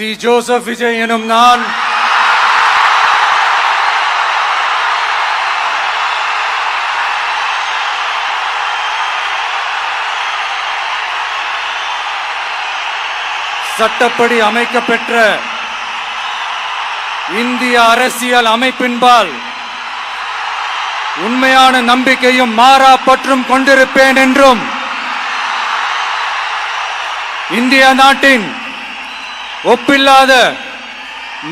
C. Joseph Vijay எனும் நான் சட்டப்படி அமைக்கப்பெற்ற இந்திய அரசியல் அமைப்பின்பால் உண்மையான நம்பிக்கையும் மாறா பற்றும் கொண்டிருப்பேன் என்றும் இந்திய நாட்டின் ஒப்பில்லாத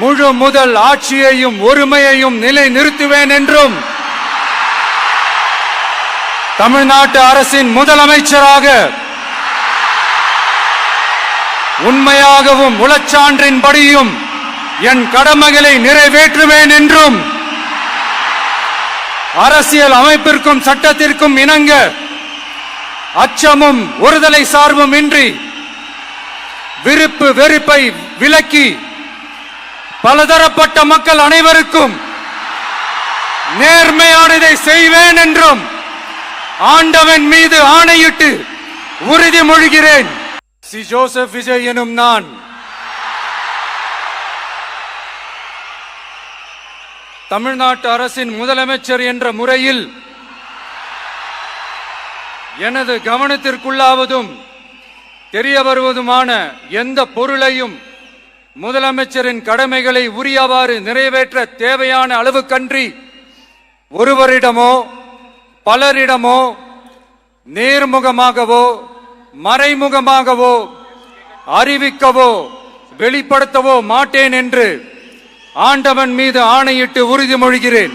முழு முதல் ஆட்சியையும் ஒருமையையும் நிலை நிறுத்துவேன் என்றும் தமிழ்நாட்டு அரசின் முதலமைச்சராக உண்மையாகவும் உளச்சான்றின்படியும் என் கடமைகளை நிறைவேற்றுவேன் என்றும் அரசியல் அமைப்பிற்கும் சட்டத்திற்கும் இணங்க அச்சமும் ஒருதலை சார்பும் இன்றி விருப்பு வெறுப்பை விலக்கி பலதரப்பட்ட மக்கள் அனைவருக்கும் நேர்மையானதை செய்வேன் என்றும் ஆண்டவன் மீது ஆணையிட்டு உறுதிமொழிகிறேன். சி. ஜோசப் விஜய் எனும் நான் தமிழ்நாட்டு அரசின் முதலமைச்சர் என்ற முறையில் எனது கவனத்திற்குள்ளாவதும் தெரிய வருவதுமான எந்த பொருளையும் முதலமைச்சரின் கடமைகளை உரியவாறு நிறைவேற்ற தேவையான அளவுக்கன்றி ஒருவரிடமோ பலரிடமோ நேர்முகமாகவோ மறைமுகமாகவோ அறிவிக்கவோ வெளிப்படுத்தவோ மாட்டேன் என்று ஆண்டவன் மீது ஆணையிட்டு உறுதிமொழிகிறேன்.